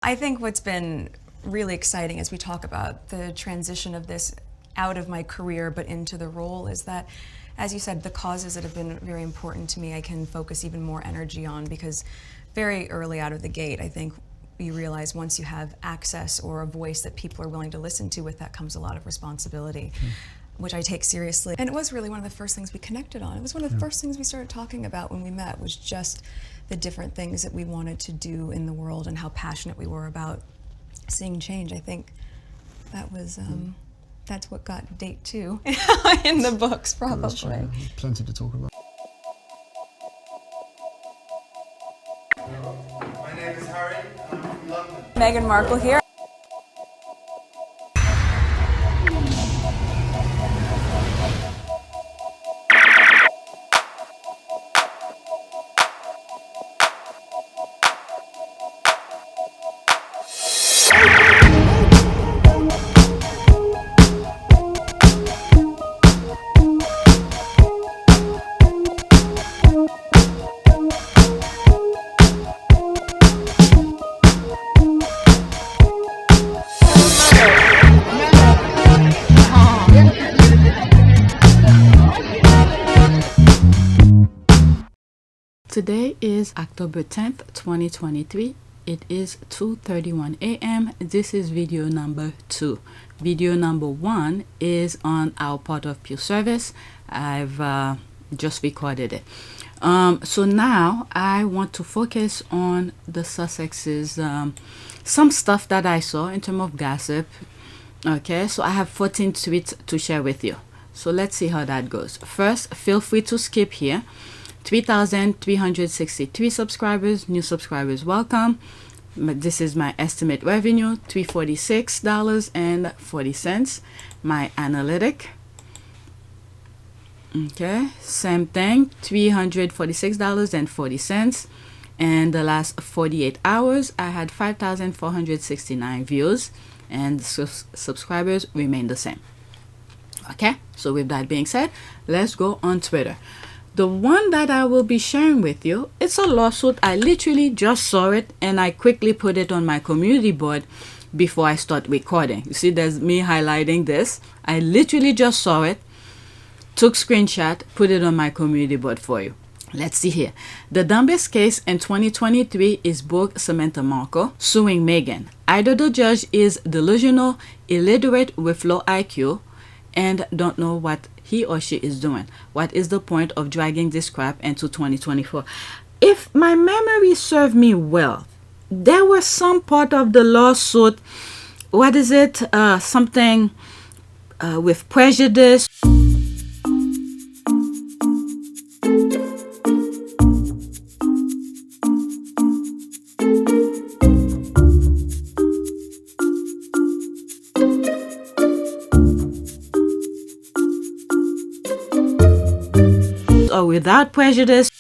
I think what's been really exciting as we talk about the transition of this out of my career but into the role is that, as you said, the causes that have been very important to me I can focus even more energy on, because very early out of the gate I think you realize once you have access or a voice that people are willing to listen to, with that comes a lot of responsibility, which I take seriously. And it was really one of the first things we connected on. It was one of the first things we started talking about when we met, was just the different things that we wanted to do in the world and how passionate we were about seeing change. I think that was, that's what got date 2 in the books, probably. Plenty to talk about. My name is Harry, I'm from London. Meghan Markle here. Today is October 10th, 2023. It is 2:31 a.m. This is video number 2. Video number 1 is on our Port of Pure service. I've just recorded it. So now I want to focus on the Sussex's, some stuff that I saw in terms of gossip. Okay, so I have 14 tweets to share with you. So let's see how that goes. First, feel free to skip here. 3,363 subscribers, new subscribers, welcome. This is my estimate revenue, $346.40. My analytic, okay, same thing, $346.40. And the last 48 hours I had 5,469 views, and subscribers remain the same. Okay, so with that being said, let's go on Twitter. The one that I will be sharing with you, it's a lawsuit. I literally just saw it and I quickly put it on my community board before I start recording. You see, there's me highlighting this. I literally just saw it, took screenshot, put it on my community board for you. Let's see here. The dumbest case in 2023 is Brooke Samantha Markle suing Meghan. Either the judge is delusional, illiterate with low IQ, and don't know what he or she is doing. What is the point of dragging this crap into 2024? If my memory served me well, there was some part of the lawsuit, what is it, something with prejudice. Or without prejudice.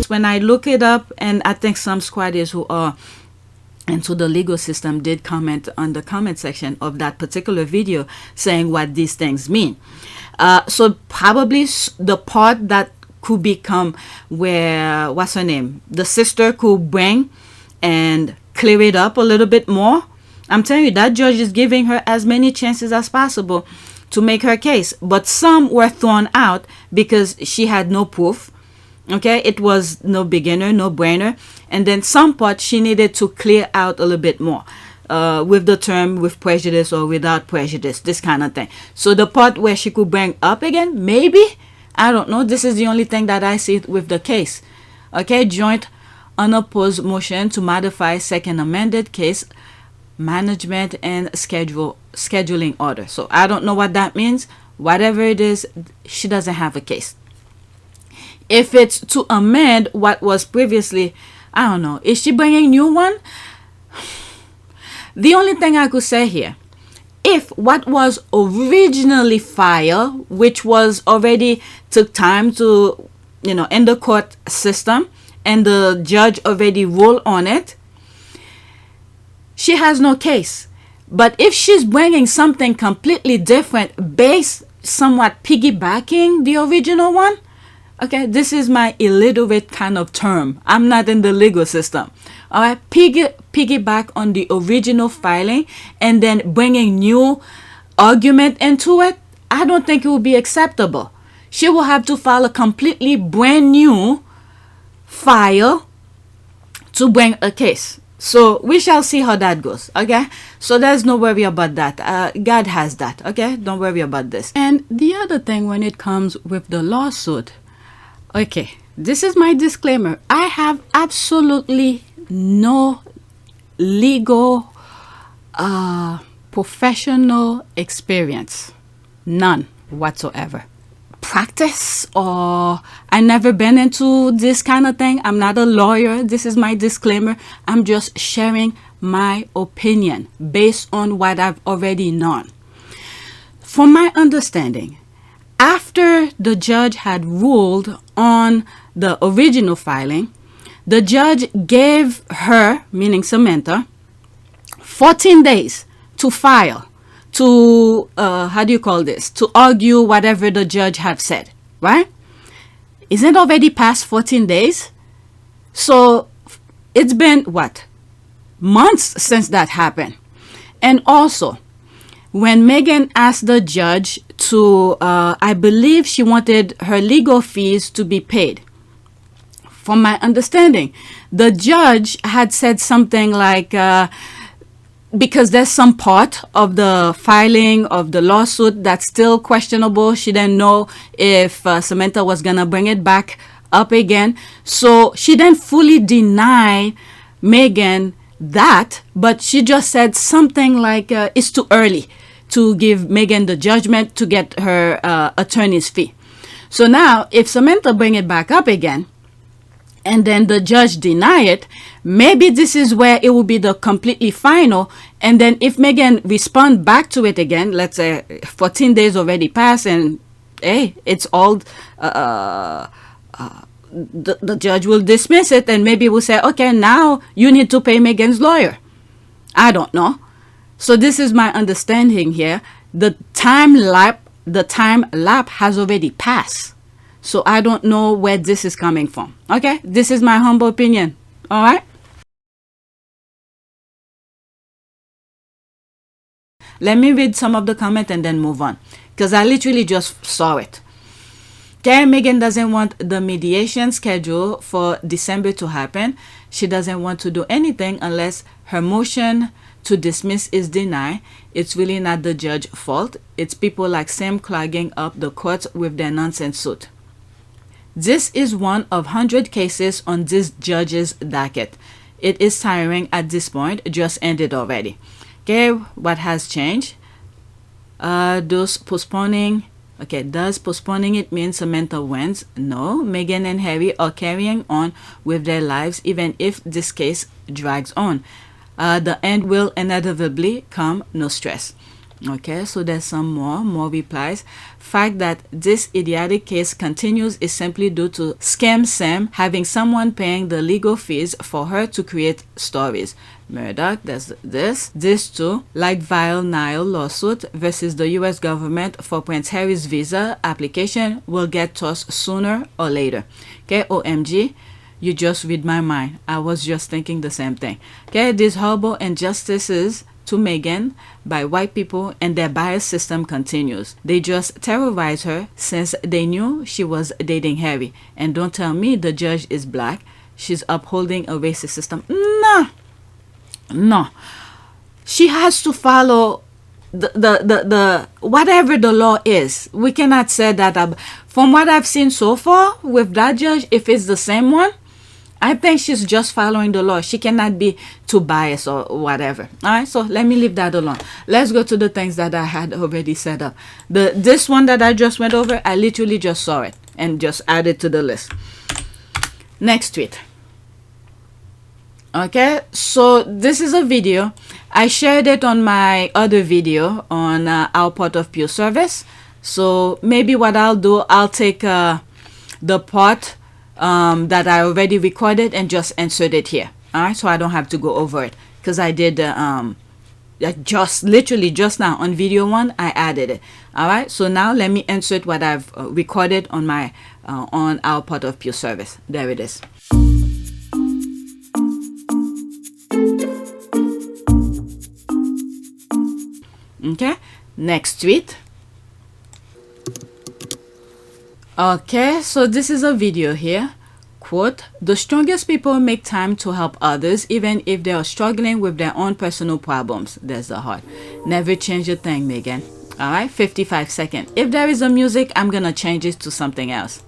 When I look it up, and I think some squatters who are into the legal system did comment on the comment section of that particular video saying what these things mean. So probably the part that could become where, what's her name, the sister could bring and clear it up a little bit more. I'm telling you, that judge is giving her as many chances as possible to make her case. But some were thrown out because she had no proof. Okay, it was no beginner, no brainer. And then some part she needed to clear out a little bit more. With the term with prejudice or without prejudice, this kind of thing. So the part where she could bring up again, maybe, I don't know. This is the only thing that I see with the case. Okay, joint unopposed motion to modify second amended case management and scheduling order. So I don't know what that means. Whatever it is, she doesn't have a case. If it's to amend what was previously, I don't know. Is she bringing new one? The only thing I could say here, if what was originally filed, which was already took time to, in the court system, and the judge already ruled on it, she has no case. But if she's bringing something completely different based somewhat piggybacking the original one, okay, this is my illiterate kind of term. I'm not in the legal system. All right, piggyback on the original filing and then bringing new argument into it, I don't think it will be acceptable. She will have to file a completely brand new file to bring a case. So we shall see how that goes. Okay, so there's no worry about that. God has that. Okay, don't worry about this. And the other thing when it comes with the lawsuit, okay, this is my disclaimer. I have absolutely no legal professional experience, none whatsoever. Practice, or I never been into this kind of thing. I'm not a lawyer. This is my disclaimer. I'm just sharing my opinion based on what I've already known. From my understanding, after the judge had ruled on the original filing, the judge gave her, meaning Samantha, 14 days to file, to to argue whatever the judge have said, right? Isn't it already past 14 days? So it's been what, months since that happened. And also, when Megan asked the judge to, I believe she wanted her legal fees to be paid. From my understanding, the judge had said something like, because there's some part of the filing of the lawsuit that's still questionable. She didn't know if Samantha was going to bring it back up again. So she didn't fully deny Megan that, but she just said something like it's too early to give Megan the judgment to get her attorney's fee. So now if Samantha bring it back up again, and then the judge deny it, maybe this is where it will be the completely final. And then if Megan respond back to it again, let's say 14 days already passed and hey, it's all, the judge will dismiss it and maybe will say, okay, now you need to pay Megan's lawyer. I don't know. So this is my understanding here. The time lap has already passed. So I don't know where this is coming from. Okay, this is my humble opinion. All right. Let me read some of the comment and then move on, because I literally just saw it. Okay, Megan doesn't want the mediation schedule for December to happen. She doesn't want to do anything unless her motion to dismiss is denied. It's really not the judge's fault. It's people like Sam clogging up the courts with their nonsense suit. This is one of 100 cases on this judge's docket. It is tiring at this point. Just ended already. Okay, what has changed? Does postponing it mean Samantha wins? No, Megan and Harry are carrying on with their lives even if this case drags on. The end will inevitably come, no stress. Okay, so there's some more replies. Fact that this idiotic case continues is simply due to Scam Sam having someone paying the legal fees for her to create stories. Murdoch, there's this too, like Vile Nile lawsuit versus the US government for Prince Harry's visa application will get tossed sooner or later. Okay, OMG, you just read my mind. I was just thinking the same thing. Okay, these horrible injustices to Megan by white people and their bias system continues. They just terrorize her since they knew she was dating Harry. And don't tell me the judge is black. She's upholding a racist system. No. She has to follow the whatever the law is. We cannot say that. From what I've seen so far with that judge, if it's the same one, I think she's just following the law. She cannot be too biased or whatever. All right, so let me leave that alone. Let's go to the things that I had already set up. This one that I just went over, I literally just saw it and just added to the list. Next tweet. Okay, so this is a video. I shared it on my other video on our part of Pure Service. So maybe what I'll do, I'll take the part that I already recorded and just insert it here. All right, so I don't have to go over it because I did just literally just now on video 1 I added it. All right, so now let me insert what I've recorded on my on our part of Pure Service. There it is. Okay, next tweet. Okay, so this is a video here. Quote, the strongest people make time to help others even if they are struggling with their own personal problems. There's the heart. Never change a thing, Megan. All right, 55 seconds. If there is a music, I'm gonna change it to something else.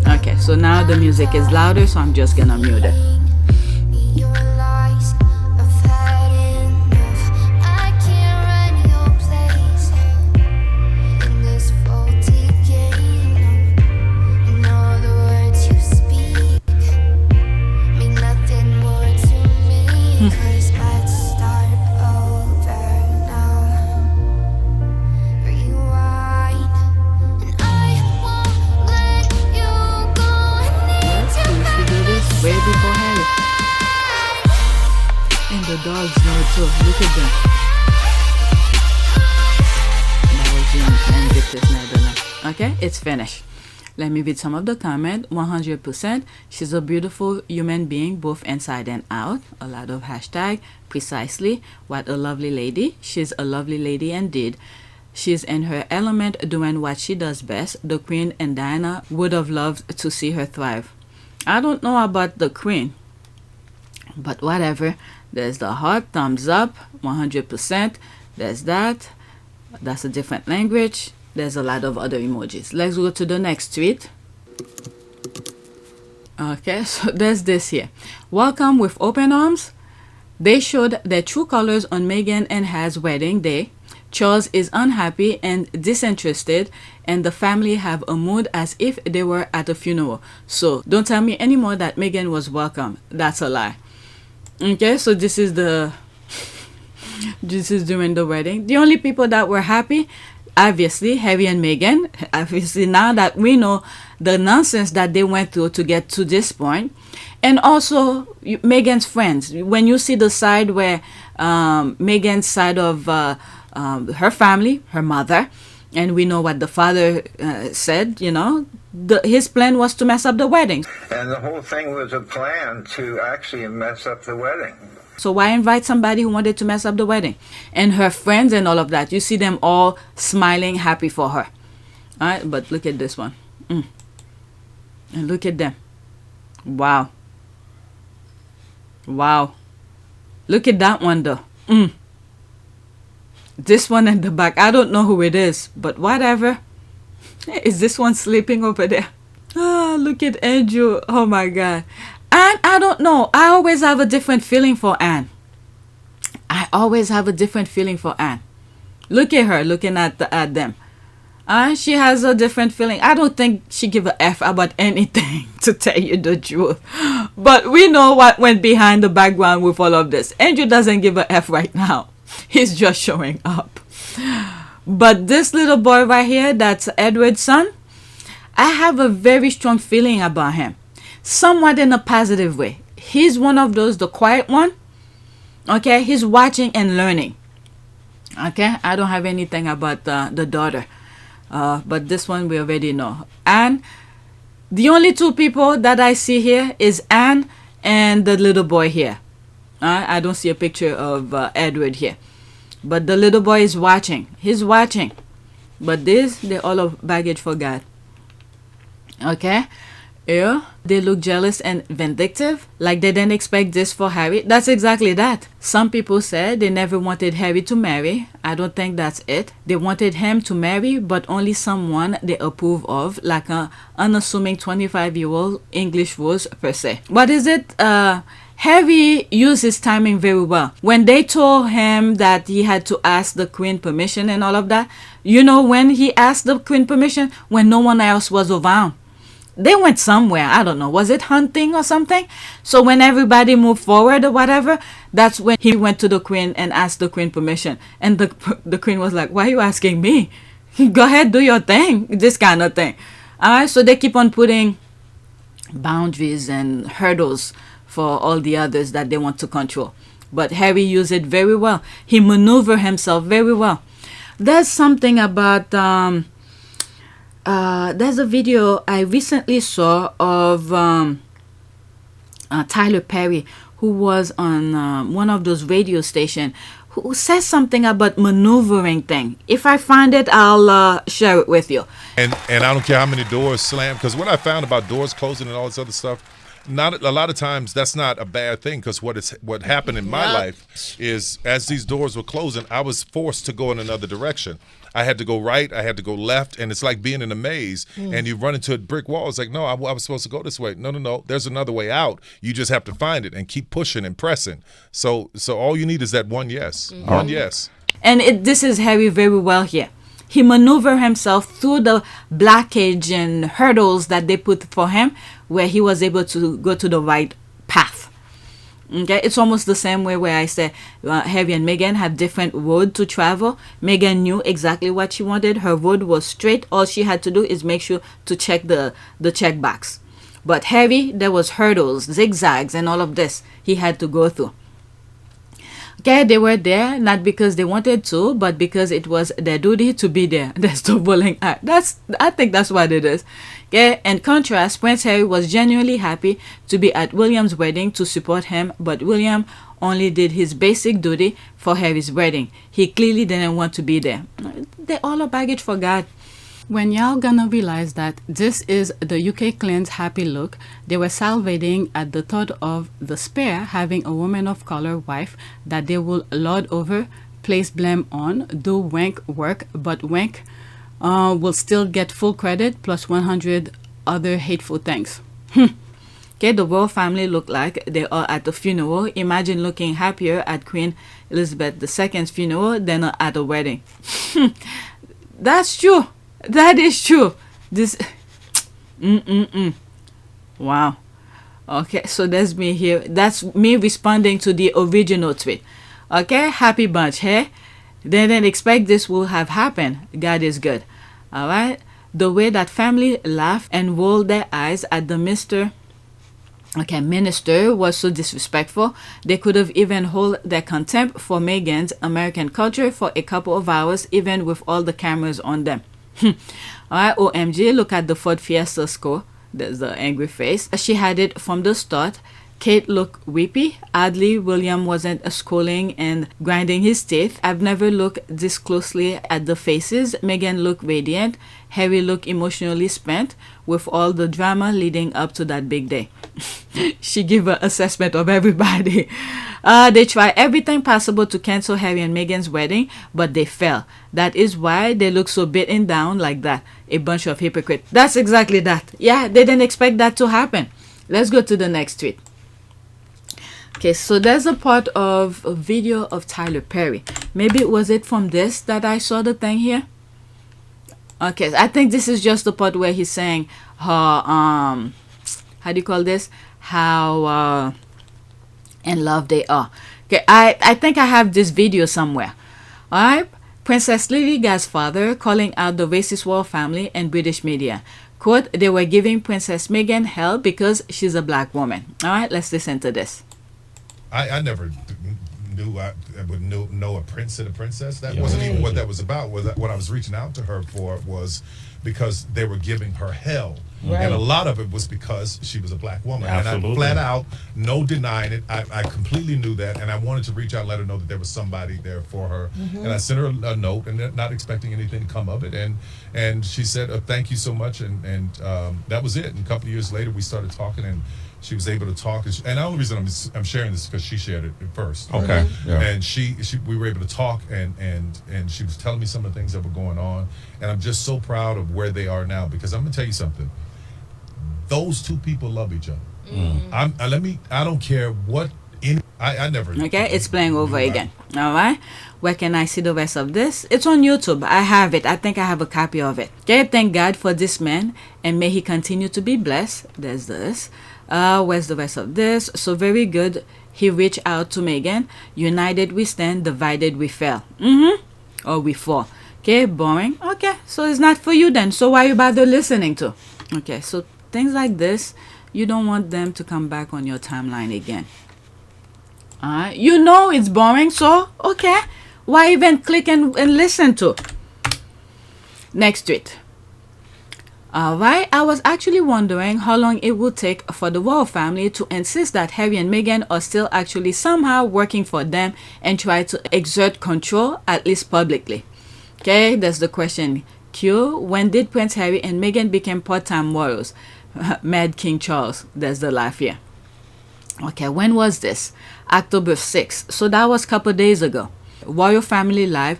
Okay, so now the music is louder, so I'm just gonna mute it. The dogs know it too. Look at them. Okay, it's finished. Let me read some of the comment. 100%. She's a beautiful human being, both inside and out. A lot of hashtag. Precisely. What a lovely lady. She's a lovely lady indeed. She's in her element doing what she does best. The Queen and Diana would have loved to see her thrive. I don't know about the Queen, but whatever. There's the heart, thumbs up, 100%. There's that. That's a different language. There's a lot of other emojis. Let's go to the next tweet. Okay, so there's this here. Welcome with open arms. They showed their true colors on Meghan and Harry's wedding day. Charles is unhappy and disinterested, and the family have a mood as if they were at a funeral. So don't tell me anymore that Meghan was welcome. That's a lie. Okay, so this is during the wedding. The only people that were happy, obviously, Harry and Meghan. Obviously, now that we know the nonsense that they went through to get to this point. And also, Meghan's friends. When you see the side where Meghan's side of her family, her mother, and we know what the father said, you know, his plan was to mess up the wedding. And the whole thing was a plan to actually mess up the wedding. So why invite somebody who wanted to mess up the wedding? And her friends and all of that. You see them all smiling, happy for her. All right, but look at this one. And look at them. Wow. Wow. Look at that one though. This one in the back. I don't know who it is, but whatever. Is this one sleeping over there? Ah, look at Andrew. Oh my God. And I don't know. I always have a different feeling for Anne. I always have a different feeling for Anne. Look at her looking at them. She has a different feeling. I don't think she give a F about anything, to tell you the truth. But we know what went behind the background with all of this. Andrew doesn't give a F right now. He's just showing up. But this little boy right here, that's Edward's son, I have a very strong feeling about him. Somewhat in a positive way. He's one of those, the quiet one. Okay, he's watching and learning. Okay, I don't have anything about the daughter. But this one we already know. And the only two people that I see here is Anne and the little boy here. I don't see a picture of Edward here. But the little boy is watching. He's watching. But they're all of baggage for God. Okay? Yeah. They look jealous and vindictive. Like they didn't expect this for Harry. That's exactly that. Some people said they never wanted Harry to marry. I don't think that's it. They wanted him to marry, but only someone they approve of. Like an unassuming 25-year-old English rose per se. What is it? Harry used his timing very well. When they told him that he had to ask the Queen permission and all of that, you know when he asked the Queen permission? When no one else was around. they went somewhere. I don't know. Was it hunting or something? So when everybody moved forward or whatever, that's when he went to the queen and asked the queen permission. And the queen was like, why are you asking me? Go ahead, do your thing. This kind of thing. All right. So they keep on putting boundaries and hurdles for all the others that they want to control. But Harry used it very well. He maneuvered himself very well. There's something about there's a video I recently saw of Tyler Perry, who was on one of those radio stations, who says something about maneuvering thing. If I find it, I'll share it with you. And I don't care how many doors slam, because what I found about doors closing and all this other stuff, not a lot of times that's not a bad thing, because what happened in my life is, as these doors were closing, I was forced to go in another direction. I had to go right, I had to go left, and it's like being in a maze and you run into a brick wall. It's like, no, I was supposed to go this way. No, there's another way out. You just have to find it and keep pushing and pressing. So all you need is that one yes. One yes. And this is Harry very well here. He maneuvered himself through the blockage and hurdles that they put for him, where he was able to go to the right path. Okay, it's almost the same way where I said Harry and Meghan have different road to travel. Meghan knew exactly what she wanted. Her road was straight. All she had to do is make sure to check the check box. But Harry, there was hurdles, zigzags, and all of this he had to go through. Okay, they were there not because they wanted to, but because it was their duty to be there. That's the bowling act. I think that's what it is. Okay, in contrast, Prince Harry was genuinely happy to be at William's wedding to support him, but William only did his basic duty for Harry's wedding. He clearly didn't want to be there. They're all a baggage for God. When y'all gonna realize that this is the UK clan's happy look, they were salivating at the thought of the Spare having a woman of color wife that they will lord over, place blame on, do wank work, but wank will still get full credit plus 100 other hateful things. Okay, the royal family look like they are at the funeral. Imagine looking happier at Queen Elizabeth II's funeral than at a wedding. That's true. That is true. This Wow. Okay, so that's me here. That's me responding to the original tweet. Okay, happy bunch, hey? They didn't expect this will have happened. God is good. All right? The way that family laughed and rolled their eyes at the minister was so disrespectful. They could have even hold their contempt for Meghan's American culture for a couple of hours, even with all the cameras on them. Alright, OMG, look at the Ford Fiesta score. There's the angry face. She had it from the start. Kate looked weepy. Oddly, William wasn't scrolling and grinding his teeth. I've never looked this closely at the faces. Meghan looked radiant. Harry looked emotionally spent with all the drama leading up to that big day. She gave an assessment of everybody. They tried everything possible to cancel Harry and Meghan's wedding, but they fell. That is why they look so beaten down like that. A bunch of hypocrites. That's exactly that. Yeah, they didn't expect that to happen. Let's go to the next tweet. Okay, so there's a part of a video of Tyler Perry. Maybe was it from this that I saw the thing here? Okay, I think this is just the part where he's saying how how do you call this? How in love they are. Okay, I think I have this video somewhere. Alright, Princess Lilia's father calling out the racist royal family and British media. Quote, they were giving Princess Meghan hell because she's a black woman. Alright, let's listen to this. I never knew I would know a prince and a princess. That wasn't even what that was about. What I was reaching out to her for was because they were giving her hell. Right. And a lot of it was because she was a black woman. Absolutely. And I flat out, no denying it, I completely knew that, and I wanted to reach out and let her know that there was somebody there for her. And I sent her a note, and not expecting anything to come of it, and she said, thank you so much, and that was it. And a couple of years later, we started talking, and she was able to talk, and the only reason I'm sharing this is because she shared it first. Okay. Right? Yeah. And we were able to talk, and she was telling me some of the things that were going on, and I'm just so proud of where they are now, because I'm gonna tell you something. Those two people love each other. I don't care what any I never. Okay, it's playing over again. All right. Where can I see the rest of this? It's on YouTube. I have it. I think I have a copy of it. Okay, thank God for this man, and may he continue to be blessed. There's this. Where's the rest of this? So very good. He reached out to Megan. United we stand, divided we fell. Or we fall. Okay, boring. Okay, so it's not for you then. So why you bother listening to? Okay, so things like this, you don't want them to come back on your timeline again. Alright, you know it's boring, so okay. Why even click and listen to? Next tweet. Alright, I was actually wondering how long it would take for the royal family to insist that Harry and Meghan are still actually somehow working for them and try to exert control, at least publicly. Okay, that's the question. Q, when did Prince Harry and Meghan become part-time royals? Mad King Charles, that's the laugh here. Okay, when was this? October 6th. So that was a couple days ago. Royal Family Live.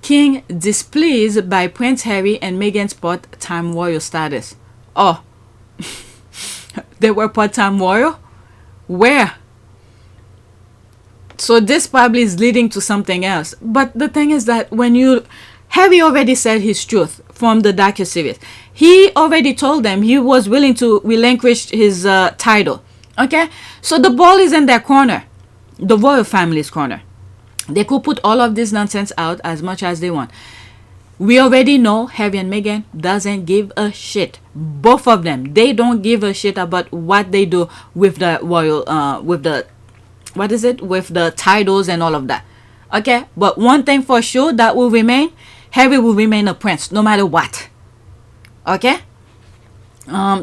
King displeased by Prince Harry and Meghan's part-time royal status. Oh, they were part-time royal? Where? So this probably is leading to something else. But the thing is that Harry already said his truth from the docuseries. He already told them he was willing to relinquish his title. Okay? So the ball is in their corner. The royal family's corner. They could put all of this nonsense out as much as they want. We already know Harry and Meghan doesn't give a shit. Both of them. They don't give a shit about what they do with the royal, with the titles and all of that. Okay? But one thing for sure that will remain, Harry will remain a prince no matter what. Okay?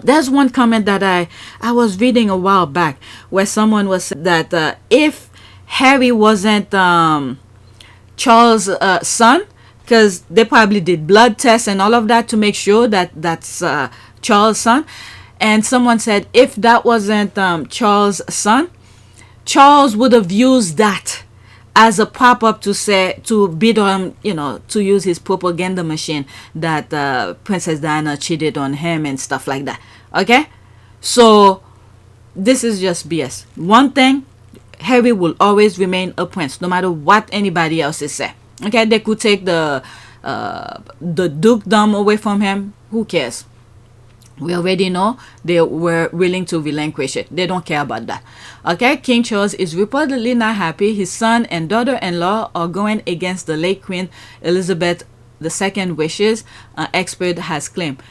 There's one comment that I was reading a while back where someone was saying that if Harry wasn't Charles' son, because they probably did blood tests and all of that to make sure that that's Charles' son, and someone said if that wasn't Charles' son, Charles would have used that as a pop-up to bid on, to use his propaganda machine that Princess Diana cheated on him and stuff like that. Okay? So, this is just BS. One thing, Harry will always remain a prince, no matter what anybody else is saying. Okay? They could take the dukedom away from him. Who cares? We already know they were willing to relinquish it. They don't care about that. Okay, King Charles is reportedly not happy. His son and daughter-in-law are going against the late Queen Elizabeth II wishes, an expert has claimed.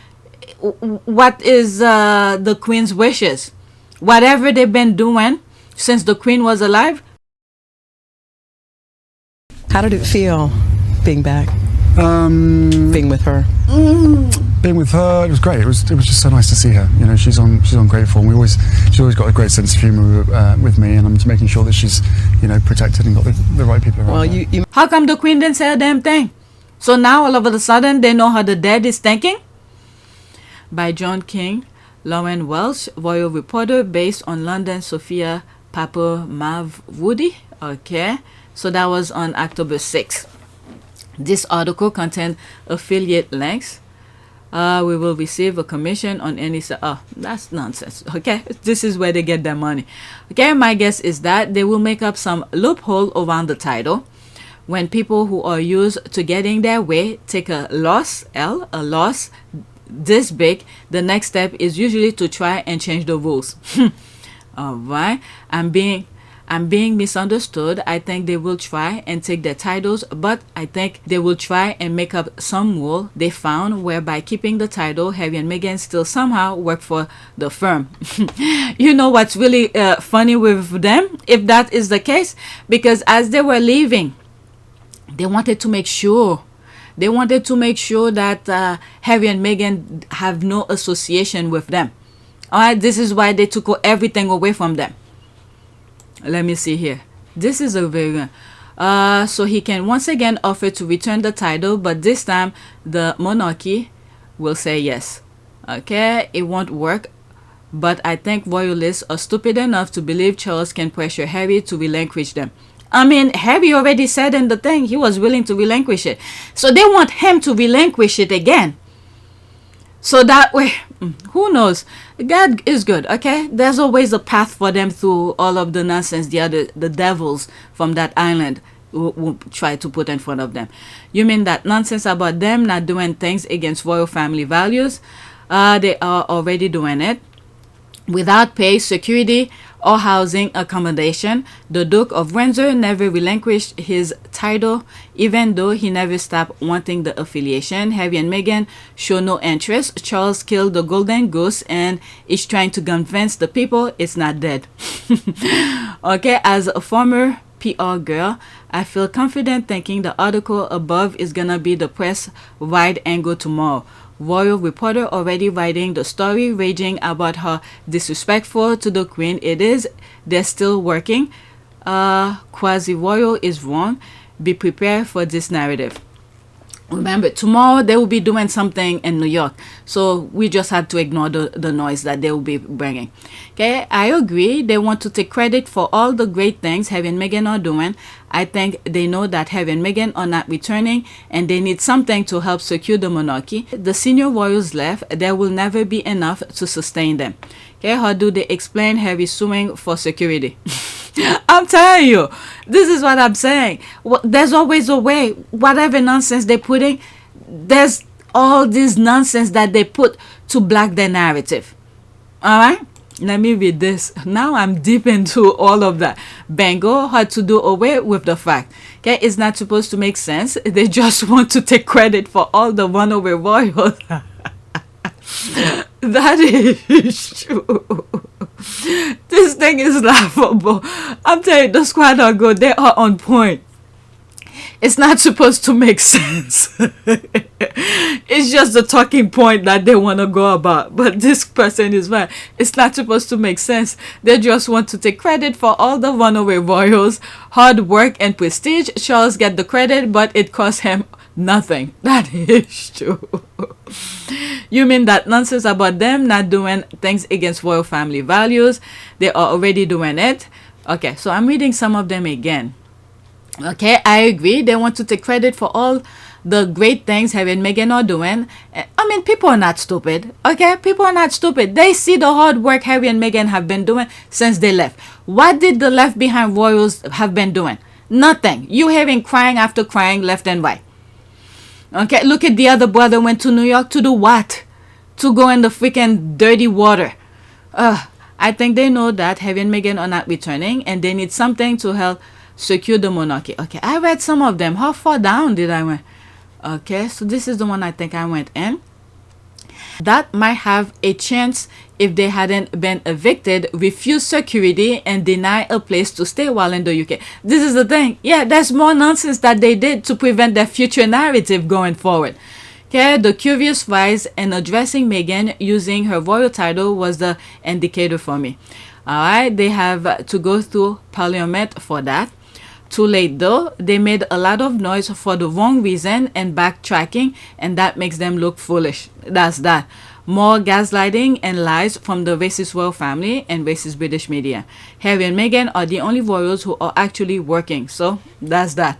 What is the Queen's wishes? Whatever they've been doing since the Queen was alive. How did it feel being back? Being with her. Being with her, it was great. It was just so nice to see her. She's on great form. She's always got a great sense of humour with me, and I'm just making sure that she's protected and got the right people around. Well, How come the Queen didn't say a damn thing? So now all of a sudden they know how the dead is thinking? By John King, Lauren Welsh, royal reporter based on London, Sophia Papa Mav Woody. Okay, so that was on October 6th. This article contains affiliate links. We will receive a commission on any... that's nonsense. Okay, this is where they get their money. Okay, my guess is that they will make up some loophole around the title. When people who are used to getting their way take a loss this big, the next step is usually to try and change the rules. All right, I'm being misunderstood. I think they will try and take their titles, but I think they will try and make up some rule they found whereby keeping the title, Harry and Meghan still somehow work for the firm. You know what's really funny with them, if that is the case? Because as they were leaving, they wanted to make sure that Harry and Meghan have no association with them. All right, this is why they took everything away from them. Let me see here. This is a very good. So he can once again offer to return the title, but this time the monarchy will say yes. Okay, it won't work, but I think royalists are stupid enough to believe Charles can pressure Harry to relinquish them. I mean, Harry already said in the thing he was willing to relinquish it. So they want him to relinquish it again. So that way, Who knows? God is good, okay? There's always a path for them through all of the nonsense the devils from that island will try to put in front of them. You mean that nonsense about them not doing things against royal family values? They are already doing it. Without pay, security, or housing accommodation, the Duke of Windsor never relinquished his title, even though he never stopped wanting the affiliation. Harry and Meghan show no interest. Charles killed the golden goose and is trying to convince the people it's not dead. Okay, as a former PR girl, I feel confident thinking the article above is gonna be the press wide angle tomorrow. Royal reporter already writing the story, raging about how disrespectful to the Queen it is. They're still working. Quasi-royal is wrong. Be prepared for this narrative. Remember, tomorrow they will be doing something in New York. So we just had to ignore the noise that they will be bringing. Okay, I agree. They want to take credit for all the great things Harry and Meghan are doing. I think they know that Harry and Meghan are not returning and they need something to help secure the monarchy. The senior royals left. There will never be enough to sustain them. Okay, how do they explain Harry suing for security? I'm telling you, this is what I'm saying. There's always a way. Whatever nonsense they're putting, there's all this nonsense that they put to block their narrative. All right? Let me read this. Now I'm deep into all of that. Bengal had to do away with the fact. Okay, it's not supposed to make sense. They just want to take credit for all the runaway royals. That is true. This thing is laughable. I'm telling you, the squad are good. They are on point. It's not supposed to make sense. It's just the talking point that they want to go about. But this person is right. It's not supposed to make sense. They just want to take credit for all the runaway royals, hard work and prestige. Charles get the credit, but it cost him nothing. That is true. You mean that nonsense about them not doing things against royal family values? They are already doing it. Okay, so I'm reading some of them again. Okay, I agree. They want to take credit for all the great things Harry and Meghan are doing. I mean, people are not stupid. Okay, people are not stupid. They see the hard work Harry and Meghan have been doing since they left. What did the left behind royals have been doing? Nothing. You hearing crying after crying left and right. Okay, look at the other brother went to New York to do what? To go in the freaking dirty water. I think they know that Harry and Meghan are not returning and they need something to help secure the monarchy. Okay, I read some of them. How far down did I went? Okay, so this is the one I think I went in. That might have a chance if they hadn't been evicted, refuse security, and deny a place to stay while in the UK. This is the thing. Yeah, there's more nonsense that they did to prevent their future narrative going forward. Okay, the curious rise in addressing Meghan using her royal title was the indicator for me. Alright, they have to go through Parliament for that. Too late though, they made a lot of noise for the wrong reason and backtracking, and that makes them look foolish. That's that. More gaslighting and lies from the racist royal family and racist British media. Harry and Meghan are the only royals who are actually working, so that's that.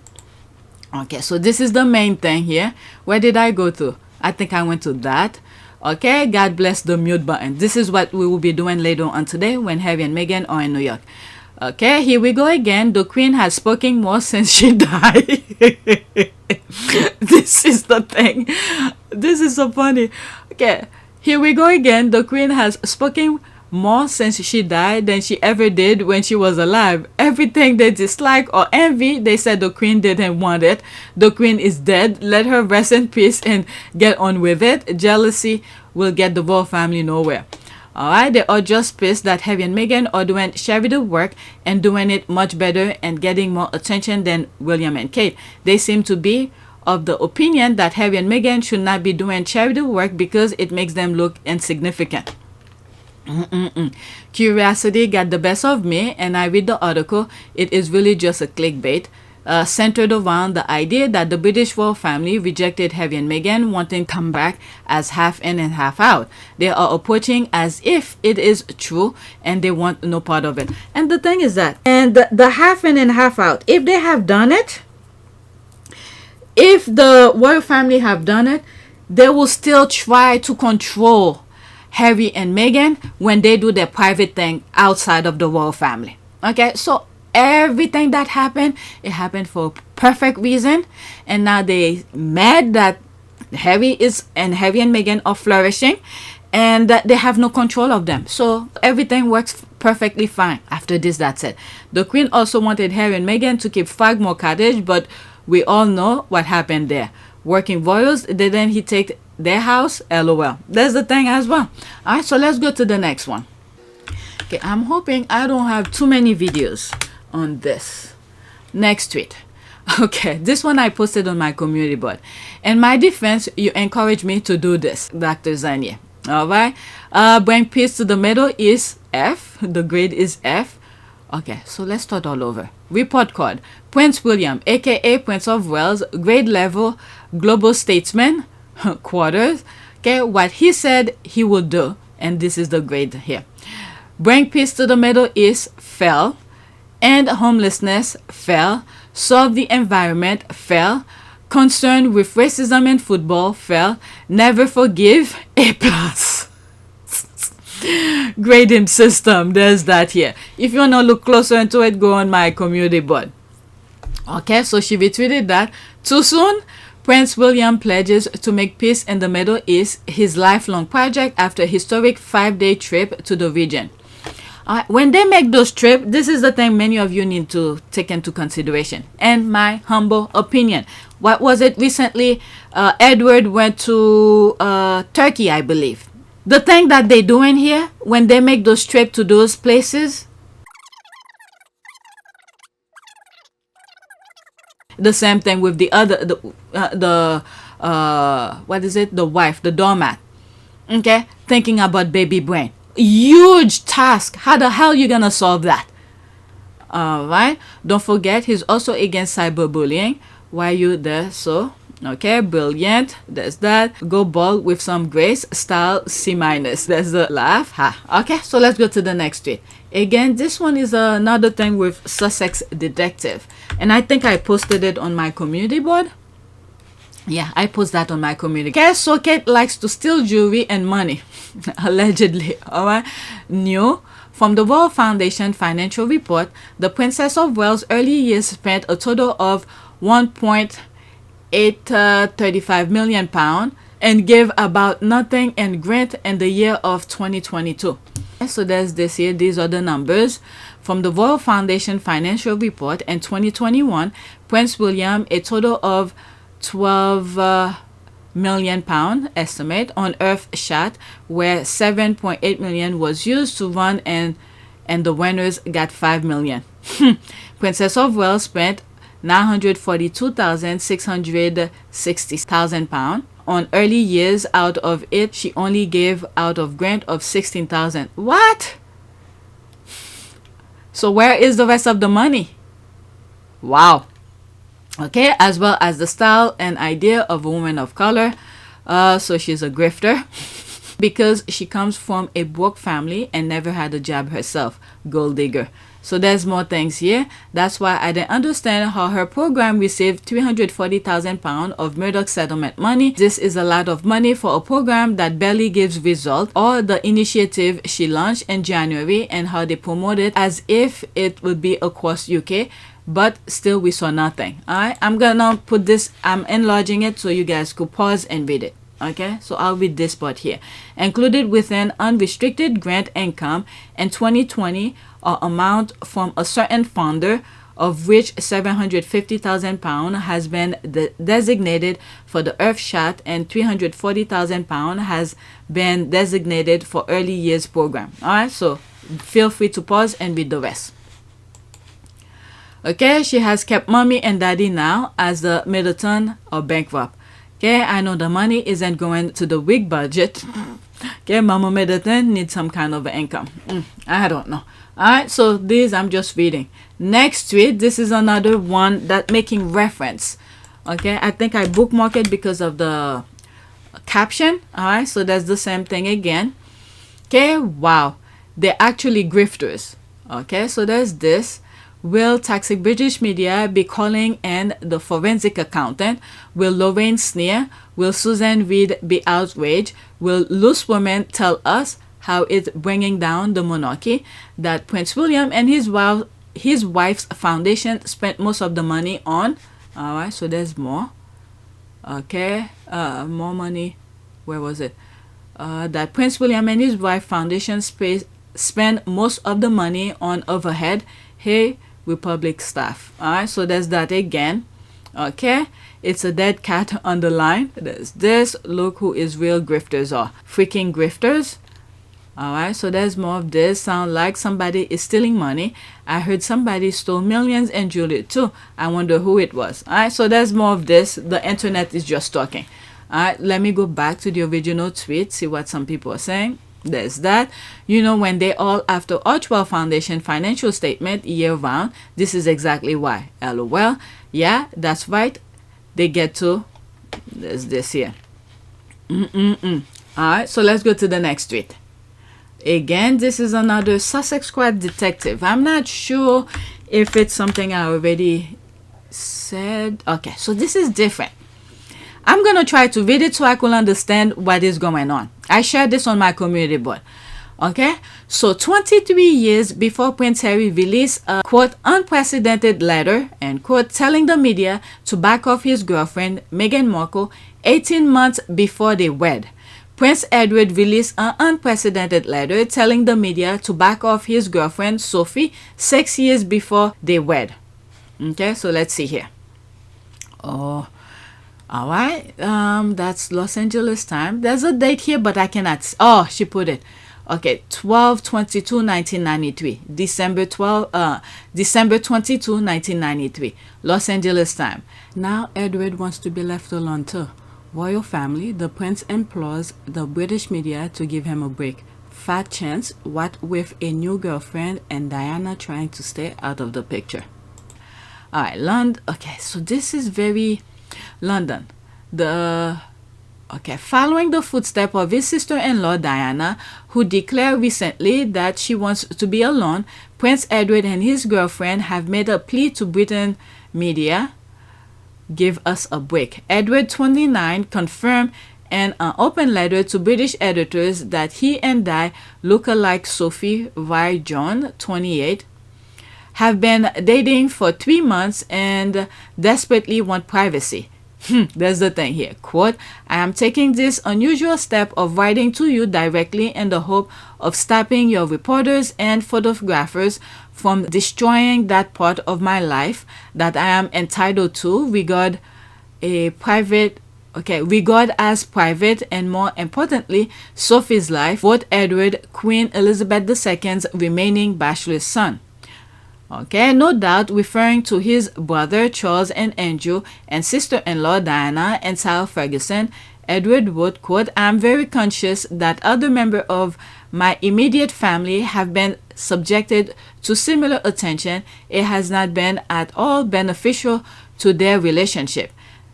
Okay, so this is the main thing here. Where did I go to? I think I went to that. Okay, God bless the mute button. This is what we will be doing later on today when Harry and Meghan are in New York. Okay, here we go again. The Queen has spoken more since she died. This is the thing. This is so funny. Okay, here we go again. The Queen has spoken more since she died than she ever did when she was alive. Everything they dislike or envy, they said the Queen didn't want it. The Queen is dead. Let her rest in peace and get on with it. Jealousy will get the royal family nowhere. Alright, they are just pissed that Harry and Meghan are doing charitable work and doing it much better and getting more attention than William and Kate. They seem to be of the opinion that Harry and Meghan should not be doing charitable work because it makes them look insignificant. Curiosity got the best of me and I read the article. It is really just a clickbait. Centered around the idea that the British royal family rejected Harry and Meghan, wanting to come back as half in and half out. They are approaching as if it is true and they want no part of it. And the thing is that, and the half in and half out, if they have done it, if the royal family have done it, they will still try to control Harry and Meghan when they do their private thing outside of the royal family. Okay, so everything that happened, it happened for a perfect reason, and now they mad that Harry and Meghan are flourishing, and that they have no control of them. So everything works perfectly fine. After this, that's it. The Queen also wanted Harry and Meghan to keep Frogmore Cottage, but we all know what happened there. Working royals, then he take their house, lol. That's the thing as well. Alright, so let's go to the next one. Okay, I'm hoping I don't have too many videos on this. Next tweet. Okay, this one I posted on my community board. In my defense, you encouraged me to do this, Dr. Zanya. Alright, bring peace to the Middle East, F. The grade is F. Okay, so let's start all over. Report card. Prince William, aka Prince of Wales, grade level, global statesman, quarters. Okay, what he said he would do, and this is the grade here. Bring peace to the Middle East, fell. End homelessness, fell. Solve the environment, fell. Concerned with racism in football, fell. Never forgive, A+. Grading system, there's that here. If you want to look closer into it, go on my community board. Okay, so she retweeted that. Too soon? Prince William pledges to make peace in the Middle East his lifelong project after a historic 5-day trip to the region. When they make those trips, this is the thing many of you need to take into consideration. And my humble opinion. What was it recently? Edward went to Turkey, I believe. The thing that they doing here, when they make those trips to those places, the same thing with the other, what is it? The wife, the doormat. Okay, thinking about baby brain. Huge task. How the hell you gonna solve that? Alright, don't forget he's also against cyberbullying. Why you there? So okay, brilliant. There's that. Go bald with some grace, style C-. There's the laugh. Ha. Okay, so let's go to the next tweet. Again, this one is another thing with Sussex detective, and I think I posted it on my community board. Yeah, I post that on my community. Okay, so Kate likes to steal jewelry and money. Allegedly. Alright. New. From the Royal Foundation financial report, the Princess of Wales' early years spent a total of £1.835 million and gave about nothing in grant in the year of 2022. So there's this here. These are the numbers. From the Royal Foundation financial report in 2021, Prince William, a total of £12 million estimate on Earthshot, where 7.8 million was used to run, and the winners got 5 million. Princess of Wales spent £942,660,000 on early years. Out of it, she only gave out of grant of 16,000. What? So where is the rest of the money? Wow. Okay, as well as the style and idea of a woman of color. So she's a grifter because she comes from a broke family and never had a job herself. Gold digger. So there's more things here. That's why I didn't understand how her program received £340,000 of Murdoch settlement money. This is a lot of money for a program that barely gives result, or the initiative she launched in January and how they promote it as if it would be across UK. But still we saw nothing. Alright, I'm gonna put this, I'm enlarging it so you guys could pause and read it. Okay, so I'll read this part here. Included within unrestricted grant income in 2020 are amount from a certain funder, of which £750,000 has been designated for the Earthshot and £340,000 has been designated for early years program. Alright, so feel free to pause and read the rest. Okay, she has kept mommy and daddy now as the Middleton are bankrupt. Okay, I know the money isn't going to the wig budget. Okay, Mama Middleton needs some kind of income. I don't know. Alright, so these I'm just reading. Next tweet, this is another one that making reference. Okay, I think I bookmarked it because of the caption. Alright, so that's the same thing again. Okay, wow. They're actually grifters. Okay, so there's this. Will toxic British media be calling in the forensic accountant? Will Lorraine sneer? Will Susan Reed be outraged? Will loose women tell us how it's bringing down the monarchy? That Prince William and his wife's foundation spent most of the money on. All right, so there's more. Okay, more money. Where was it? That Prince William and his wife foundation spend most of the money on overhead. Hey, Republic staff. All right, so there's that again. Okay, it's a dead cat on the line. There's this. Look who is real grifters are. Freaking grifters. All right, so there's more of this. Sound like somebody is stealing money. I heard somebody stole millions and jewelry too. I wonder who it was. All right, so there's more of this. The internet is just talking. All right, let me go back to the original tweet, see what some people are saying. There's that. You know, when they all after Archewell Foundation financial statement year round, this is exactly why. LOL. Yeah, that's right. They get to. There's this here. All right, so let's go to the next tweet. Again, this is another Sussex Squad detective. I'm not sure if it's something I already said. Okay, so this is different. I'm going to try to read it so I can understand what is going on. I shared this on my community board. Okay, so 23 years before Prince Harry released a, quote, unprecedented letter, end quote, telling the media to back off his girlfriend, Meghan Markle, 18 months before they wed. Prince Edward released an unprecedented letter telling the media to back off his girlfriend, Sophie, 6 years before they wed. Okay, so let's see here. Oh, all right. That's Los Angeles time. There's a date here, but I cannot. Oh, she put it. Okay, 12/22/1993. December 22, 1993. Los Angeles time. Now Edward wants to be left alone too. Royal family, the prince implores the British media to give him a break. Fat chance, what with a new girlfriend and Diana trying to stay out of the picture. All right, London. Okay, so this is very London. Following the footsteps of his sister-in-law Diana, who declared recently that she wants to be alone, Prince Edward and his girlfriend have made a plea to Britain media. Give us a break. Edward, 29, confirmed in an open letter to British editors that he and Di, look-alike Sophie Y. Jone, 28, have been dating for 3 months and desperately want privacy. There's the thing here. Quote, I am taking this unusual step of writing to you directly in the hope of stopping your reporters and photographers from destroying that part of my life that I am entitled to regard as private, and more importantly, Sophie's life, both Edward, Queen Elizabeth II's remaining bachelor son. Okay, no doubt referring to his brother Charles and Andrew and sister-in-law Diana and Sarah Ferguson. Edward wrote, quote, I am very conscious that other members of my immediate family have been subjected to similar attention. It has not been at all beneficial to their relationship.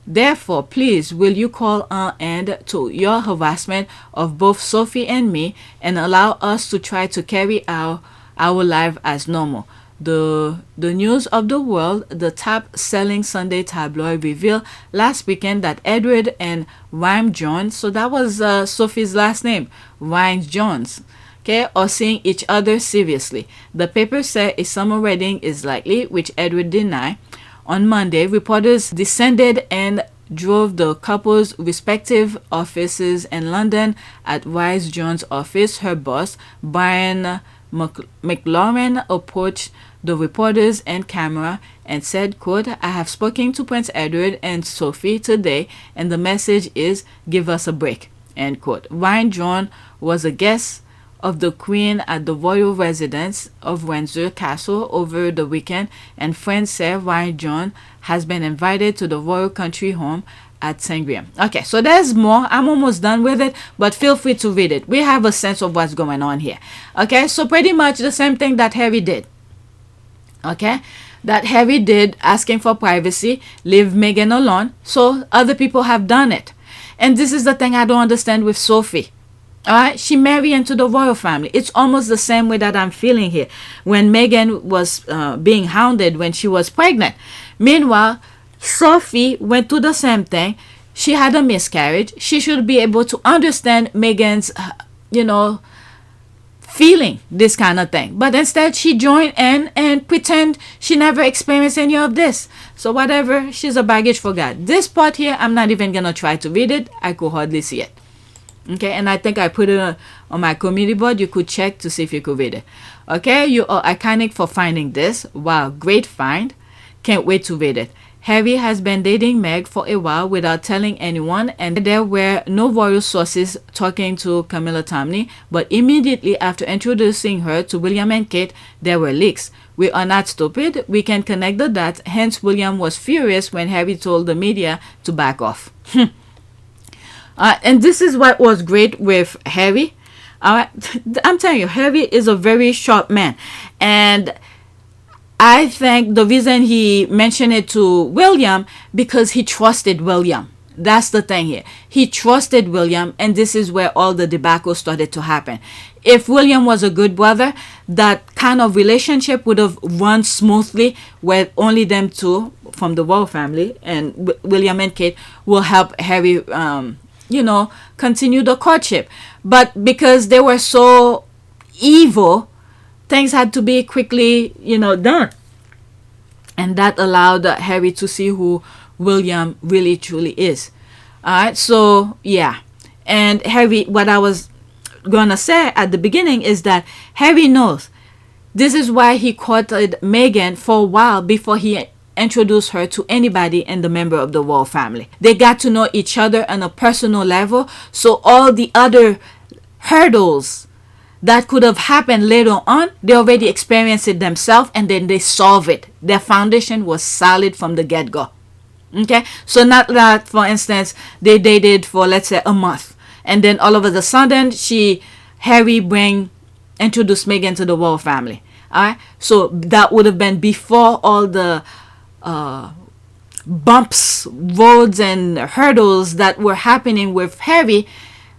Therefore, please, will you call an end to your harassment of both Sophie and me and allow us to try to carry our life as normal? The News of the World, the top-selling Sunday tabloid, revealed last weekend that Edward and Rhyme Jones, so that was Sophie's last name, Rhyme Jones, okay, are seeing each other seriously. The paper said a summer wedding is likely, which Edward denied. On Monday, reporters descended and drove the couple's respective offices in London. At Rhyme Jones' office, her boss, Brian McLaurin, approached the reporters and camera and said, quote, I have spoken to Prince Edward and Sophie today and the message is give us a break, end quote. Ryan John was a guest of the Queen at the royal residence of Windsor Castle over the weekend, and friends say Ryan John has been invited to the royal country home at Sangria. Okay, so there's more. I'm almost done with it, but feel free to read it. We have a sense of what's going on here. Okay, so pretty much the same thing that Harry did. Okay, that Harry did, asking for privacy, leave Meghan alone. So other people have done it. And this is the thing I don't understand with Sophie. All right, she married into the royal family. It's almost the same way that I'm feeling here when Meghan was being hounded when she was pregnant. Meanwhile, Sophie went through the same thing. She had a miscarriage. She should be able to understand Meghan's, feeling this kind of thing. But instead, she joined in and pretend she never experienced any of this. So whatever, she's a baggage for God. This part here, I'm not even going to try to read it. I could hardly see it. Okay, and I think I put it on my community board. You could check to see if you could read it. Okay, you are iconic for finding this. Wow, great find. Can't wait to read it. Harry has been dating Meg for a while without telling anyone, and there were no royal sources talking to Camilla Tominey, but immediately after introducing her to William and Kate, there were leaks. We are not stupid. We can connect the dots. Hence, William was furious when Harry told the media to back off. And this is what was great with Harry. I'm telling you, Harry is a very sharp man. And I think the reason he mentioned it to William, because he trusted William. That's the thing here. He trusted William, and this is where all the debacle started to happen. If William was a good brother, that kind of relationship would have run smoothly where only them two from the royal family and William and Kate will help Harry continue the courtship. But because they were so evil, things had to be quickly, done. And that allowed Harry to see who William really truly is. All right, so yeah. And Harry, what I was going to say at the beginning is that Harry knows. This is why he courted Meghan for a while before he introduce her to anybody in the member of the royal family. They got to know each other on a personal level, so all the other hurdles that could have happened later on, they already experienced it themselves and then they solve it. Their foundation was solid from the get-go. Okay, so not that, for instance, they dated for, let's say, a month, and then all of a sudden Harry introduced Meghan to the royal family. All right, so that would have been before all the bumps, roads, and hurdles that were happening with Harry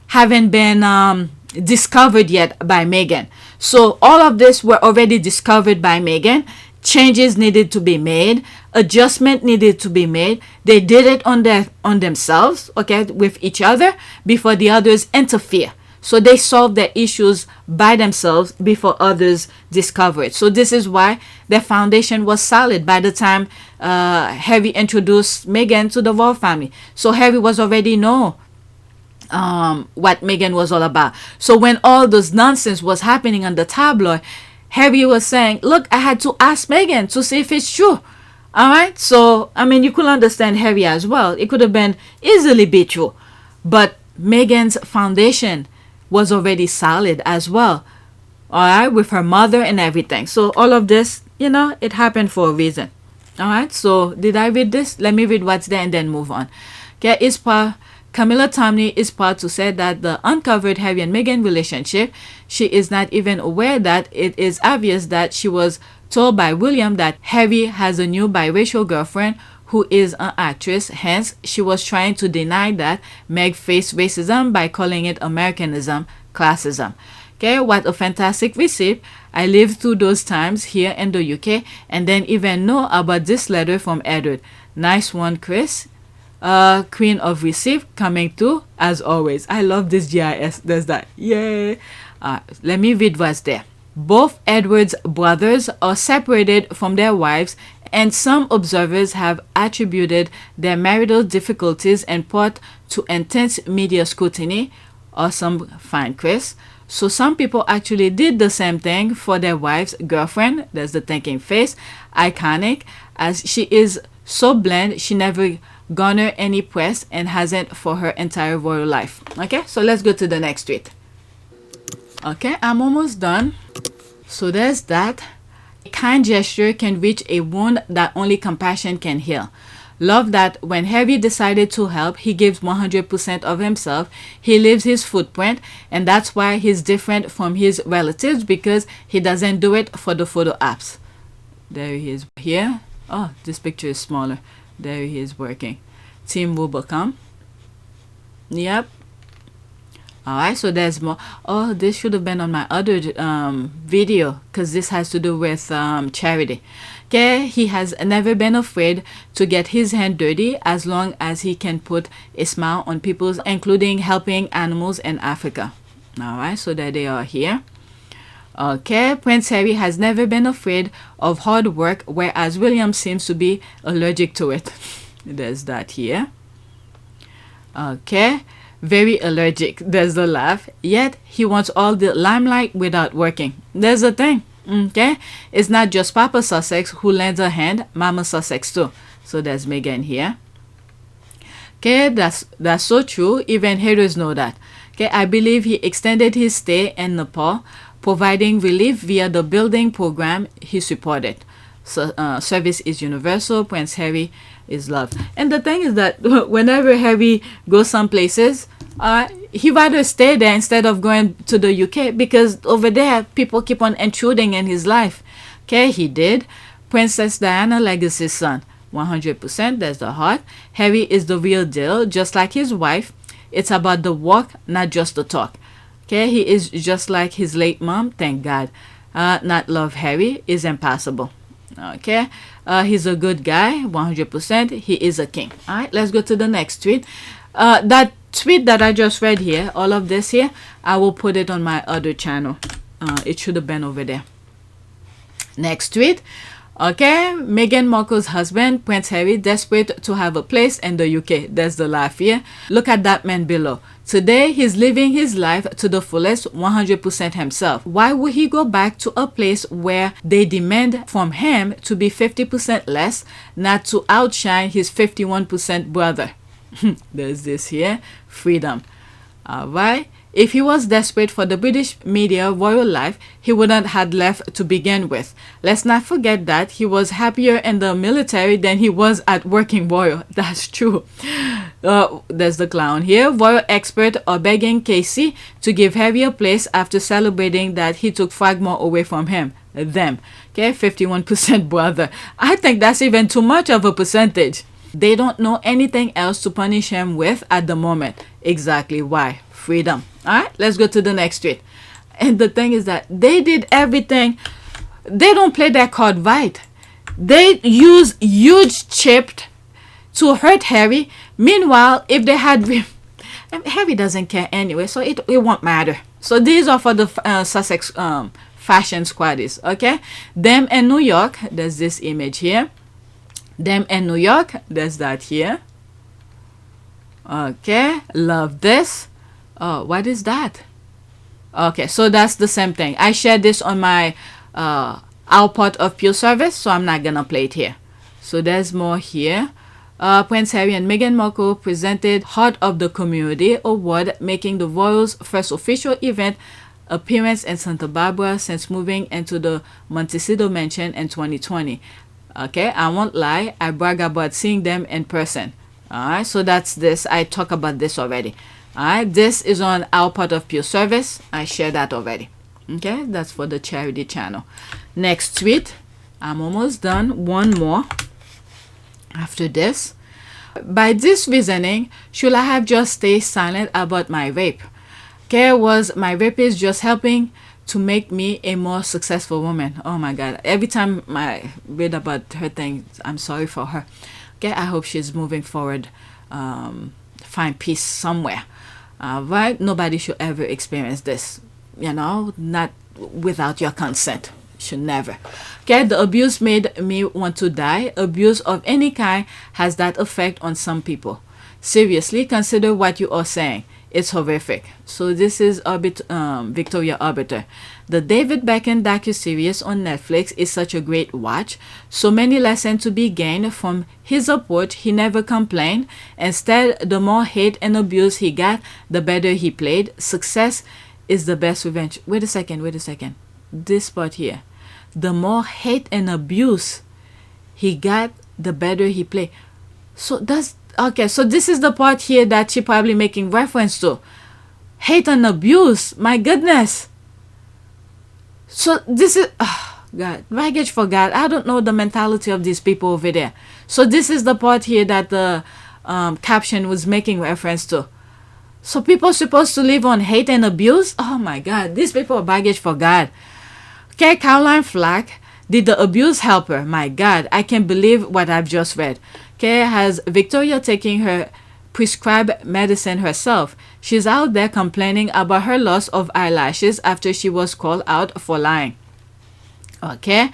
haven't been discovered yet by Meghan. So all of this were already discovered by Meghan. Changes needed to be made. Adjustment needed to be made. They did it on themselves, okay, with each other before the others interfere. So they solved their issues by themselves before others discover it. So this is why their foundation was solid by the time Harry introduced Meghan to the royal family. So Harry was already know what Meghan was all about. So when all this nonsense was happening on the tabloid, Harry was saying, look, I had to ask Meghan to see if it's true. All right. So, I mean, you could understand Harry as well. It could have been easily be true. But Meghan's foundation was already solid as well. All right. With her mother and everything. So all of this, it happened for a reason. All right. So did I read this? Let me read what's there and then move on. Okay. Camilla Tominey is proud to say that the uncovered Harry and Meghan relationship, she is not even aware that it is obvious that she was told by William that Harry has a new biracial girlfriend who is an actress. Hence, she was trying to deny that Meg faced racism by calling it Americanism, classism. Okay, what a fantastic receipt. I lived through those times here in the UK and then even know about this letter from Edward. Nice one, Chris. Queen of Receipt coming through as always. I love this GIS. There's that. Yay. Let me read what's there. Both Edward's brothers are separated from their wives, and some observers have attributed their marital difficulties in part to intense media scrutiny. Awesome find, Chris. So some people actually did the same thing for their wife's girlfriend. There's the thinking face. Iconic, as she is so bland, she never garner any press and hasn't for her entire royal life. Okay, so let's go to the next tweet. Okay, I'm almost done. So there's that. A kind gesture can reach a wound that only compassion can heal. Love that when Harry decided to help, he gives 100% of himself. He leaves his footprint, and that's why he's different from his relatives, because he doesn't do it for the photo apps. There he is here. Oh, this picture is smaller. There he is working. Team Rubicon. Yep. All right, so there's more. Oh, this should have been on my other video, because this has to do with charity. Okay, he has never been afraid to get his hand dirty as long as he can put a smile on people's, including helping animals in Africa. All right, so there they are here. Okay, Prince Harry has never been afraid of hard work, whereas William seems to be allergic to it. There's that here. Okay, very allergic. There's the laugh. Yet he wants all the limelight without working. There's the thing. Okay, it's not just Papa Sussex who lends a hand, Mama Sussex too. So there's Meghan here. Okay, that's so true. Even haters know that. Okay, I believe he extended his stay in Nepal, providing relief via the building program he supported. So service is universal. Prince Harry is loved. And the thing is that whenever Harry goes some places, he rather stay there instead of going to the UK, because over there people keep on intruding in his life. Okay, he did. Princess Diana Legacy's son, 100%. There's the heart. Harry is the real deal, just like his wife. It's about the walk, not just the talk. Okay, he is just like his late mom. Thank God. Not love Harry is impossible. Okay, he's a good guy, 100%. He is a king. All right, let's go to the next tweet. That tweet that I just read here, all of this here, I will put it on my other channel. It should have been over there. Next tweet. Okay, Meghan Markle's husband, Prince Harry, desperate to have a place in the UK. There's the laugh here. Look at that man below. Today, he's living his life to the fullest, 100% himself. Why would he go back to a place where they demand from him to be 50% less, not to outshine his 51% brother? There's this here, freedom. All right. If he was desperate for the British media royal life, he wouldn't have left to begin with. Let's not forget that he was happier in the military than he was at working royal. That's true. There's the clown here. Royal experts are begging Casey to give Harry a place after celebrating that he took Frogmore away from him. Them. Okay, 51% brother. I think that's even too much of a percentage. They don't know anything else to punish him with at the moment. Exactly why. Freedom. All right, let's go to the next tweet. And the thing is that they did everything. They don't play that card right. They use huge chip to hurt Harry. Meanwhile, if they had... Harry doesn't care anyway, so it won't matter. So these are for the Sussex fashion squaddies, okay? Them in New York, there's this image here. Them in New York, there's that here. Okay, love this. Oh, what is that? Okay, so that's the same thing. I shared this on my Our Part of Pure Service, so I'm not gonna play it here. So there's more here. Prince Harry and Meghan Markle presented Heart of the Community Award, making the royals' first official event appearance in Santa Barbara since moving into the Montecito mansion in 2020. Okay, I won't lie, I brag about seeing them in person. Alright, so that's this. I talked about this already. Alright, this is on Our Part of Pure Service. I shared that already. Okay, that's for the charity channel. Next tweet. I'm almost done. One more after this. By this reasoning, should I have just stayed silent about my rape? Okay, was my rapist just helping to make me a more successful woman? Oh my God. Every time I read about her thing, I'm sorry for her. Okay, I hope she's moving forward. Find peace somewhere. Right? Nobody should ever experience this. You know, not without your consent. Should never. Okay, the abuse made me want to die. Abuse of any kind has that effect on some people. Seriously, consider what you are saying. It's horrific. So this is Victoria Arbiter. The David Beckham docuseries on Netflix is such a great watch. So many lessons to be gained from his approach. He never complained. Instead, the more hate and abuse he got, the better he played. Success is the best revenge. Wait a second. This part here. The more hate and abuse he got, the better he played. So that's... Okay, so this is the part here that she probably making reference to. Hate and abuse. My goodness. So this is... Oh, God. Baggage for God. I don't know the mentality of these people over there. So this is the part here that the caption was making reference to. So people supposed to live on hate and abuse? Oh my God, these people are baggage for God. Okay, Caroline Flack did the abuse help her? My God, I can't believe what I've just read. Okay, has Victoria taking her prescribed medicine herself? She's out there complaining about her loss of eyelashes after she was called out for lying. Okay,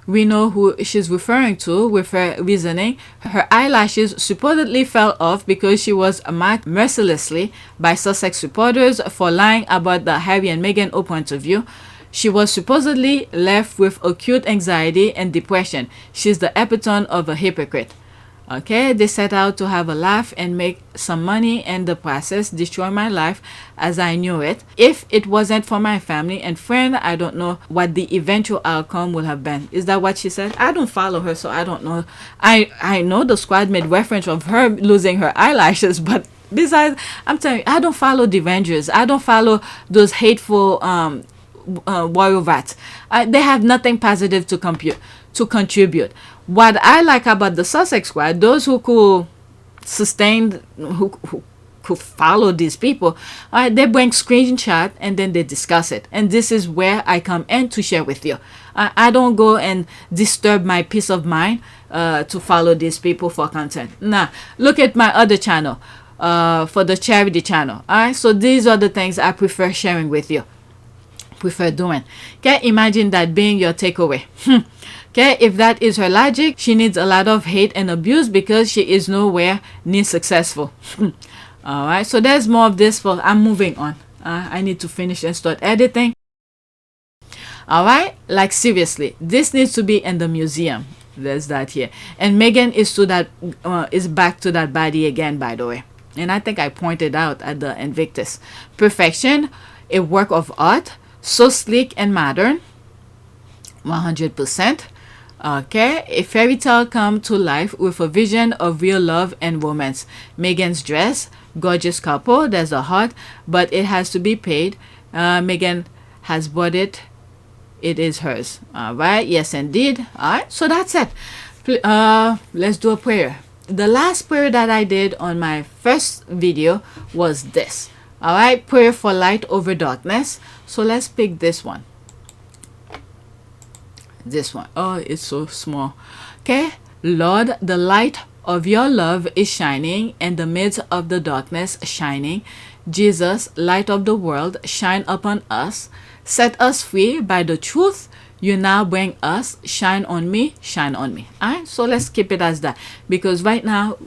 we know who she's referring to with her reasoning. Her eyelashes supposedly fell off because she was marked mercilessly by Sussex supporters for lying about the Harry and Meghan Oprah interview. She was supposedly left with acute anxiety and depression. She's the epitome of a hypocrite. Okay, they set out to have a laugh and make some money, and the process destroy my life as I knew it. If it wasn't for my family and friend, I don't know what the eventual outcome would have been. Is that what she said? I don't follow her, so I don't know. I know the squad made reference of her losing her eyelashes, but besides, I'm telling you, I don't follow the Avengers. I don't follow those hateful warrior rats. They have nothing positive to contribute. What I like about the Sussex squad, those who could sustain, who could follow these people, they bring screenshot and then they discuss it. And this is where I come in to share with you. I don't go and disturb my peace of mind to follow these people for content. Nah, look at my other channel, for the charity channel. Alright, so these are the things I prefer sharing with you. Prefer doing. Okay, imagine that being your takeaway. Okay, if that is her logic, she needs a lot of hate and abuse because she is nowhere near successful. All right, so there's more of this. For I'm moving on. I need to finish and start editing. All right, like seriously, this needs to be in the museum. There's that here, and Meghan is back to that body again, by the way. And I think I pointed out at the Invictus. Perfection, a work of art, so sleek and modern. 100%. Okay, a fairy tale come to life with a vision of real love and romance. Meghan's dress, gorgeous couple, there's a heart, but it has to be paid. Meghan has bought it. It is hers. All right, yes indeed. All right, so that's it. Let's do a prayer. The last prayer that I did on my first video was this. All right, prayer for light over darkness. So let's pick this one. This one. Oh, it's so small. Okay, Lord, the light of your love is shining in the midst of the darkness shining. Jesus, light of the world, shine upon us. Set us free by the truth you now bring us. Shine on me, shine on me. All right, so let's keep it as that, because right now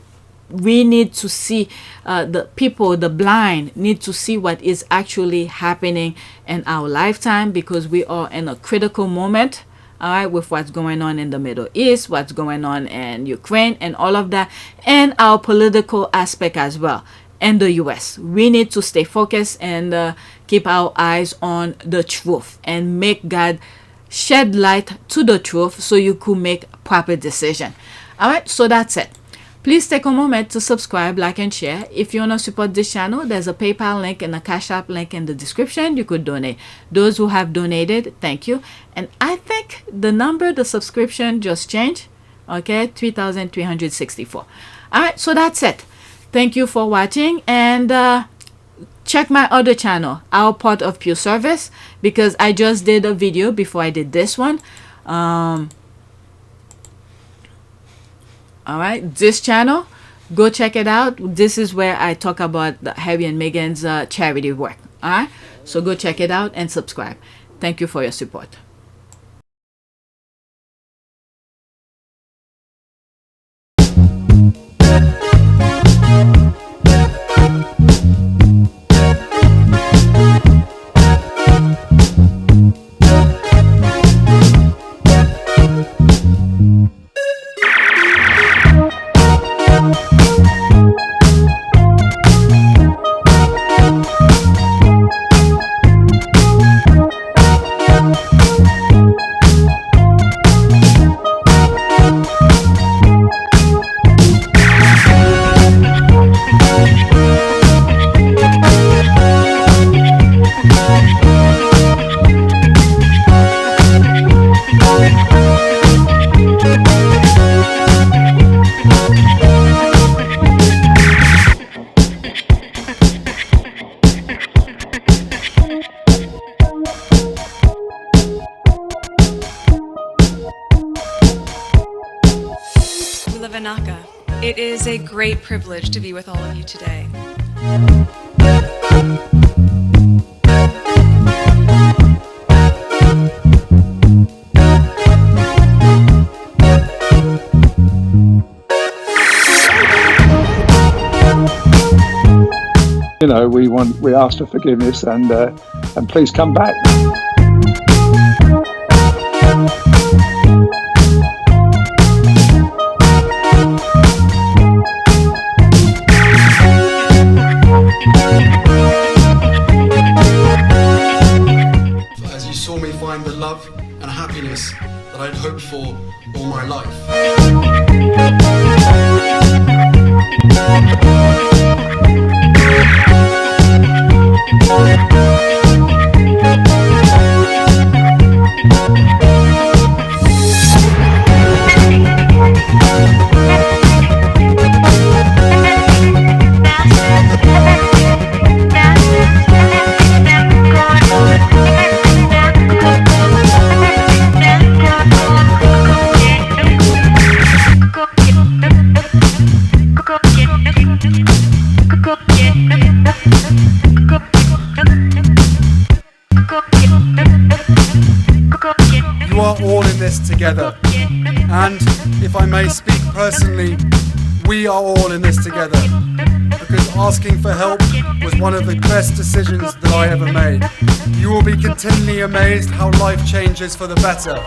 we need to see, the people, the blind need to see what is actually happening in our lifetime, because we are in a critical moment. All right, with what's going on in the Middle East, what's going on in Ukraine, and all of that, and our political aspect as well in the US. We need to stay focused and keep our eyes on the truth and make God shed light to the truth so you could make proper decision. All right, so that's it. Please take a moment to subscribe, like, and share. If you want to support this channel, there's a PayPal link and a Cash App link in the description. You could donate. Those who have donated, thank you. And I think the subscription just changed. Okay, 3,364. All right, so that's it. Thank you for watching, and check my other channel, Our Part of Pure Service, because I just did a video before I did this one. All right, this channel, go check it out. This is where I talk about the Harry and Meghan's charity work. All right, so go check it out and subscribe. Thank you for your support. great privilege to be with all of you today. You know, we ask for forgiveness and please come back. As you saw me find the love and happiness that I'd hoped for all my life. You are all in this together, and if I may speak personally, we are all in this together, because asking for help was one of the best decisions that I ever made. You will be continually amazed how life changes for the better.